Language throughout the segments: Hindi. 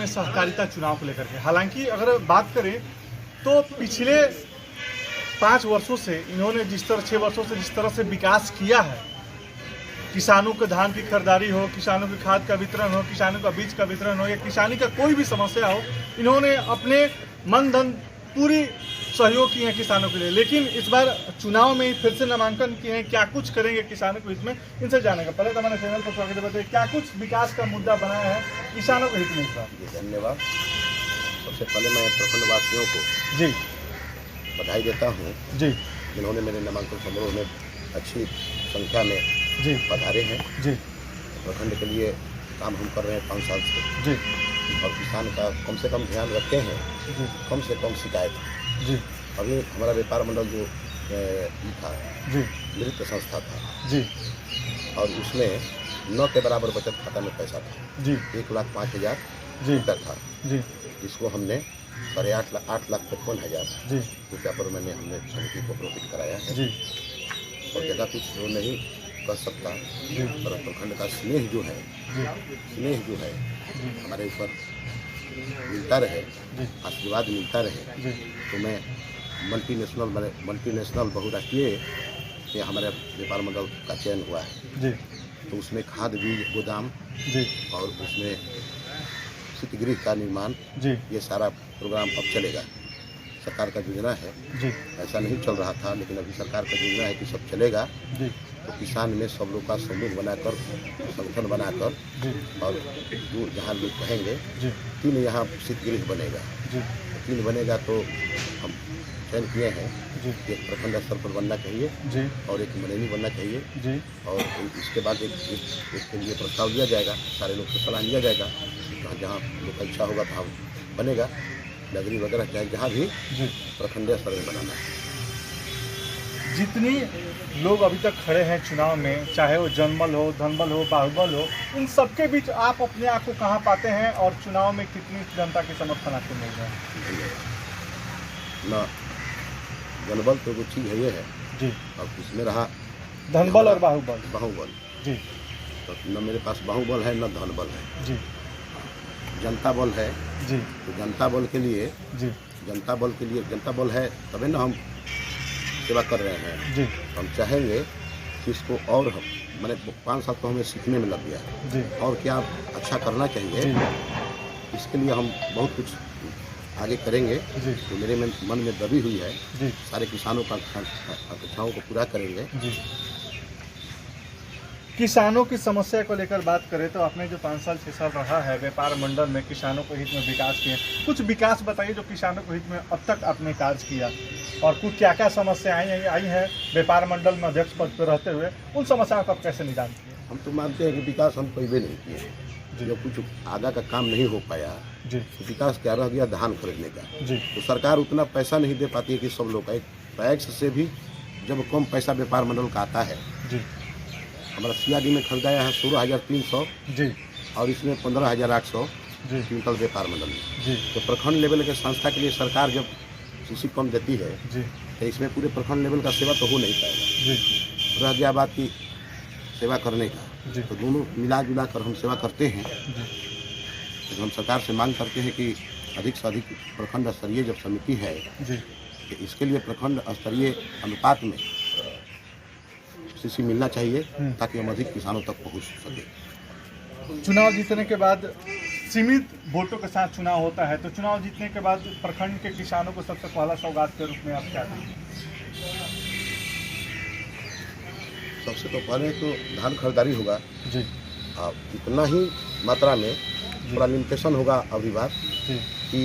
में सहकारिता चुनाव को लेकर के। हालांकि अगर बात करें तो पिछले 5 वर्षों से इन्होंने 6 वर्षों से जिस तरह से विकास किया है, किसानों को धान की खरीदारी हो, किसानों की खाद का वितरण हो, किसानों का बीज का वितरण हो या किसानी का कोई भी समस्या हो, इन्होंने अपने मन धन पूरी सहयोग किए हैं किसानों के लिए। लेकिन इस बार चुनाव में फिर से नामांकन किए हैं, क्या कुछ करेंगे किसानों के हित में, इनसे जानेगा। पहले तो हमारे चैनल पर स्वागत है, बताइए क्या कुछ विकास का मुद्दा बनाया है किसानों के हित में इस बार। धन्यवाद। सबसे पहले मैं प्रखंड वासियों को जी बधाई देता हूँ जी जिन्होंने मेरे नामांकन समारोह में अच्छी संख्या में जी पधारे हैं। जी प्रखंड के लिए काम हम कर रहे हैं 5 साल से जी और किसान का कम से कम ध्यान रखते हैं, जी कम से कम शिकायत। जी अभी हमारा व्यापार मंडल जो था जी नृत्य संस्था था जी और उसमें 9 के बराबर बचत खाता में पैसा था जी 1,05,000 जी रुपया था, जी जिसको हमने 8,55,000 जी रुपया पर हमने समिति को प्रॉफिट कराया है। जी और ज़्यादा कुछ वो नहीं कर सकता, जी पर प्रखंड का स्नेह जो है जी हमारे ऊपर मिलता रहे, जी आशीर्वाद मिलता रहे। जी तो मैं मल्टीनेशनल बहुराष्ट्रीय ये हमारे व्यापार मंडल का चयन हुआ है, जी तो उसमें खाद बीज गोदाम जी और उसमें शीतगृह का निर्माण, जी ये सारा प्रोग्राम अब चलेगा। सरकार का योजना है, जी ऐसा नहीं चल रहा था, लेकिन अभी सरकार का योजना है कि सब चलेगा। जी तो किसान में सब लोग का समूह बनाकर, संगठन बनाकर, जी और जो जहाँ लोग कहेंगे जी 3 यहाँ शीतगृह बनेगा। जी 3 बनेगा तो हम चयन किए हैं, जी एक प्रखंड स्तर पर बनना चाहिए जी और एक मनैनी बनना चाहिए। जी और इसके बाद एक के लिए प्रस्ताव दिया जाएगा, सारे लोग से सलाह लिया जाएगा, जहाँ लोग का इच्छा होगा वहाँ बनेगा। नगरी वगैरह चाहे जहाँ भी जी प्रखंड स्तर में बनाना है। जितनी लोग अभी तक खड़े हैं चुनाव में, चाहे वो जनबल हो, धनबल हो, बाहुबल हो, इन सबके बीच आप अपने आप को कहाँ पाते हैं और चुनाव में कितनी जनता के समर्थन आपको मिल रहा है? न जनबल तो वो चीज़ है ये है, जी और इसमें रहा धनबल और बाहुबल। बाहुबल, जी तो न मेरे पास बाहुबल है न धनबल है। जी जनता बल है, जी तो जनता बल के लिए जी जनता बल है तभी ना हम सेवा कर रहे हैं। जी हम चाहेंगे कि इसको और हम मैंने 5 साल तो हमें सीखने में लग गया है, जी और क्या अच्छा करना चाहिए, जी इसके लिए हम बहुत कुछ आगे करेंगे। जी तो मेरे मन में दबी हुई है, जी सारे किसानों का अपेक्षाओं को पूरा करेंगे। जी किसानों की समस्या को लेकर बात करें तो आपने जो 5 साल 6 साल रहा है व्यापार मंडल में, किसानों को हित में विकास किए, कुछ विकास बताइए जो किसानों को हित में अब तक आपने कार्य किया, और कुछ क्या क्या समस्याएं आई हैं व्यापार मंडल में अध्यक्ष पद पर रहते हुए, उन समस्याओं का आप कैसे निदान किए? हम तो मानते हैं कि विकास हम कोई भी नहीं किए, जी जो कुछ आगा का काम नहीं हो पाया, जी तो विकास क्या रह गया धान खरीदने का। जी तो सरकार उतना पैसा नहीं दे पाती है कि सब लोग का, एक टैक्स से भी जब कम पैसा व्यापार मंडल का आता है। जी हमारा सियाडी में खरीदाया है 16,300 जी और इसमें 15,800 जी क्विंटल व्यापार मंडल में। जी तो प्रखंड लेवल के संस्था के लिए सरकार जब सीसी कम देती है, जी तो इसमें पूरे प्रखंड लेवल का सेवा तो हो नहीं पाएगा। जी रह गया बात की सेवा करने का, जी तो दोनों मिला जुला कर हम सेवा करते हैं। जी तो हम सरकार से मांग करते हैं कि अधिक से अधिक प्रखंड स्तरीय जब समिति है, जी कि इसके लिए प्रखंड स्तरीय अनुपात में सीसी मिलना चाहिए, ताकि हम अधिक किसानों तक पहुंच सके। चुनाव जीतने के बाद सीमित वोटों के साथ चुनाव होता है, तो चुनाव जीतने के बाद प्रखंड के किसानों को सबसे पहला सौगात के रूप में आप क्या देंगे? सबसे तो पहले तो धान खरीदारी होगा, जी और इतना ही मात्रा में थोड़ा लिमिटेशन होगा अगली बार जी कि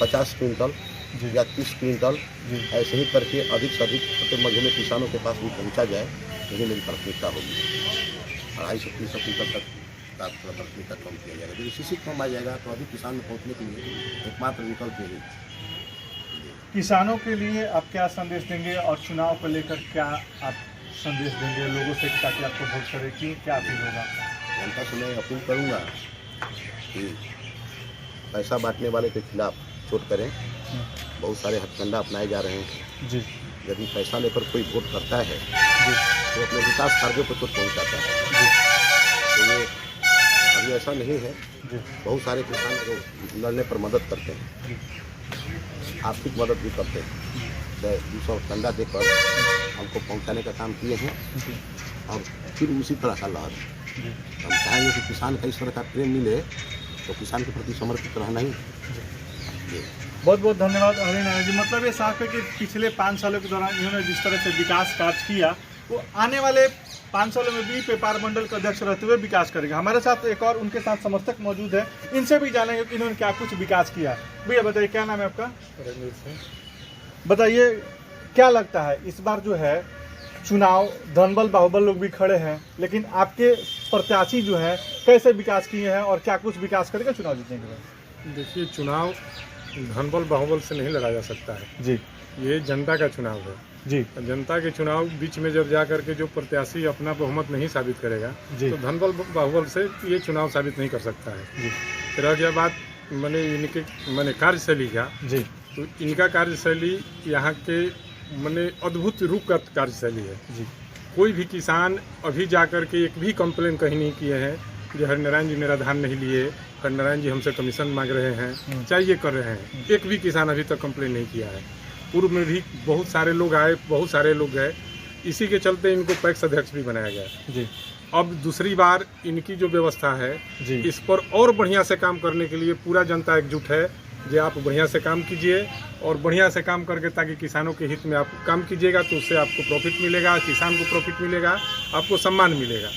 50 क्विंटल जी या 30 क्विंटल, जी ऐसे ही करके अधिक से अधिक प्रत्येक महीने किसानों के पास भी पहुंचा जाए, यही मेरी प्राथमिकता होगी। 250-300 क्विंटल तक का थोड़ा प्राथमिकता कम किया जाएगा। यदि सीसी कम आ जाएगा तो अधिक किसान में पहुँचने के लिए एकमात्र विकल्प यही। किसानों के लिए आप क्या संदेश देंगे और चुनाव को लेकर क्या आप संदेश देंगे लोगों से ताकि आपको वोट करें, कि क्या अपील होगा? जनता से मैं अपील करूँगा कि पैसा बांटने वाले के खिलाफ चोट करें। बहुत सारे हथकंडा अपनाए जा रहे हैं। जी यदि पैसा लेकर कोई वोट करता है जी तो अपने विकास कार्यों को चोट पहुँचाता है। जी तो ये ये ऐसा नहीं है। जी बहुत सारे किसान जो लड़ने पर मदद करते हैं, आर्थिक मदद भी करते हैं, 200 कंडा देकर हमको पहुंचाने का काम किए हैं और फिर उसी तरह का लहर है। हम चाहेंगे कि किसान का इस तरह का प्रेम मिले तो किसान के प्रति समर्पित रहना ही। बहुत बहुत धन्यवाद हरिनारायण जी। मतलब ये साफ है कि पिछले 5 सालों के दौरान इन्होंने जिस तरह से विकास कार्य किया वो आने वाले 5 सालों में भी व्यापार मंडल का अध्यक्ष रहते हुए विकास करेगा। हमारे साथ एक और उनके साथ समर्थक मौजूद है, इनसे भी जानेंगे कि इन्होंने क्या कुछ विकास किया। भैया बताइए क्या नाम है आपका? रणवीर सिंह। बताइए क्या लगता है इस बार जो है चुनाव, धनबल बाहुबल लोग भी खड़े हैं, लेकिन आपके प्रत्याशी जो है कैसे विकास किए हैं और क्या कुछ विकास करेगा चुनाव जीतने के बाद? देखिए, चुनाव धनबल बाहुबल से नहीं लड़ा जा सकता है जी ये जनता का चुनाव है जी जनता के चुनाव बीच में जब जा करके जो प्रत्याशी अपना बहुमत नहीं साबित करेगा जी। तो धनबल बाहुबल से ये चुनाव साबित नहीं कर सकता है। जी फिर रह गया बात मैंने कार्यशैली का, जी तो इनका कार्यशैली यहाँ के अद्भुत रूप का कार्यशैली है। जी कोई भी किसान अभी जा करके एक भी कंप्लेन कहीं नहीं किए हैं कि हरिनारायण जी मेरा धान नहीं लिए, हरिनारायण जी हमसे कमीशन मांग रहे हैं, चाहे ये कर रहे हैं। एक भी किसान अभी तक कंप्लेन नहीं किया है। पूर्व में भी बहुत सारे लोग आए, बहुत सारे लोग गए, इसी के चलते इनको पैक्स अध्यक्ष भी बनाया गया। जी अब दूसरी बार इनकी जो व्यवस्था है जी इस पर और बढ़िया से काम करने के लिए पूरा जनता एकजुट है कि आप बढ़िया से काम कीजिए और बढ़िया से काम करके ताकि किसानों के हित में आप काम कीजिएगा तो उससे आपको प्रॉफिट मिलेगा, किसान को प्रॉफिट मिलेगा, आपको सम्मान मिलेगा।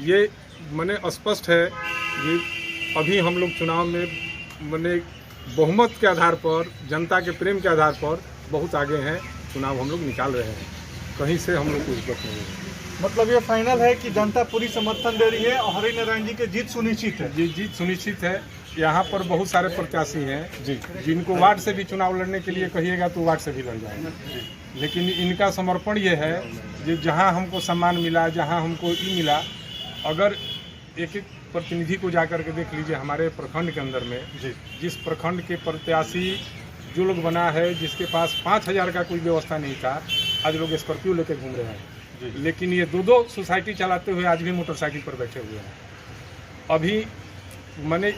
ये स्पष्ट है कि अभी हम लोग चुनाव में बहुमत के आधार पर, जनता के प्रेम के आधार पर बहुत आगे हैं। चुनाव हम लोग निकाल रहे हैं, कहीं से हम लोग को दिक्कत नहीं है। मतलब ये फाइनल है कि जनता पूरी समर्थन दे रही है और हरिनारायण जी की जीत सुनिश्चित है। जीत सुनिश्चित है। यहाँ पर बहुत सारे प्रत्याशी हैं जी जिनको वार्ड से भी चुनाव लड़ने के लिए कहिएगा तो वार्ड से भी लड़ जाएंगे, लेकिन इनका समर्पण ये है कि जहाँ हमको सम्मान मिला, जहाँ हमको मिला, अगर एक एक प्रतिनिधि को जाकर के देख लीजिए हमारे प्रखंड के अंदर में, जिस प्रखंड के प्रत्याशी जो लोग बना है, जिसके पास 5000 का कोई व्यवस्था नहीं था, आज लोग स्कॉर्पियो लेकर घूम रहे हैं, लेकिन ये 2-2 सोसाइटी चलाते हुए आज भी मोटरसाइकिल पर बैठे हुए हैं। अभी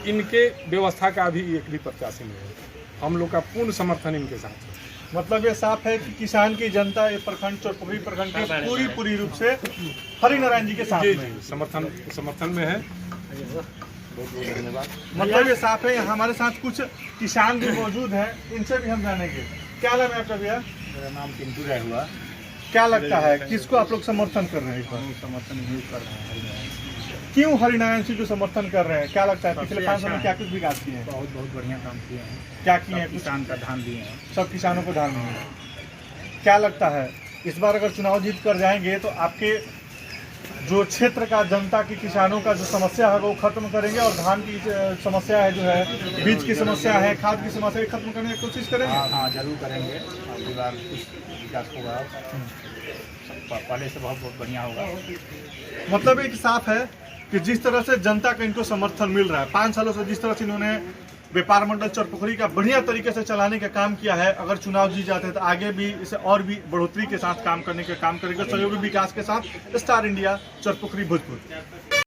इनके व्यवस्था का अभी एक भी प्रत्याशी नहीं है। हम लोग का पूर्ण समर्थन इनके साथ है। मतलब ये साफ है कि किसान की जनता ये प्रखंड, चौरपुखरी प्रखंड की पूरी रूप से हरिनारायण जी के साथ में समर्थन में है। बहुत बहुत धन्यवाद। मतलब ये साफ है। हमारे साथ कुछ किसान भी मौजूद हैं, इनसे भी हम जानेंगे। क्या नाम है आपका भैया? मेरा नाम पिंटू राय हुआ। क्या लगता है किसको आप लोग समर्थन कर रहे हैं इस बार? समर्थन नहीं कर रहे हैं हरिनारायण। क्यों हरिनारायण जी को समर्थन कर रहे हैं? क्या लगता है पिछले 5 साल में क्या कुछ विकास किए हैं? बहुत बहुत बढ़िया काम किए हैं। क्या किए हैं? किसान का धान दिए हैं। सब किसानों को धान मिले। क्या लगता है इस बार अगर चुनाव जीत कर जाएंगे तो आपके जो क्षेत्र का जनता की, किसानों का जो समस्या है वो खत्म करेंगे और धान की समस्या है, जो है बीज की समस्या है, खाद की समस्या है, खत्म करने की कोशिश करेंगे? हाँ जरूर करेंगे। अगली बार कुछ विकास होगा, पहले से बहुत बहुत बढ़िया होगा। मतलब एक साफ है कि जिस तरह से जनता का इनको समर्थन मिल रहा है, 5 सालों से जिस तरह से इन्होंने व्यापार मंडल चौरपुखरी का बढ़िया तरीके से चलाने का काम किया है, अगर चुनाव जीत जाते हैं तो आगे भी इसे और भी बढ़ोतरी के साथ काम करने का काम करेगा, सहयोगी विकास के साथ। Star India, Chaurpukhri, Bhojpur.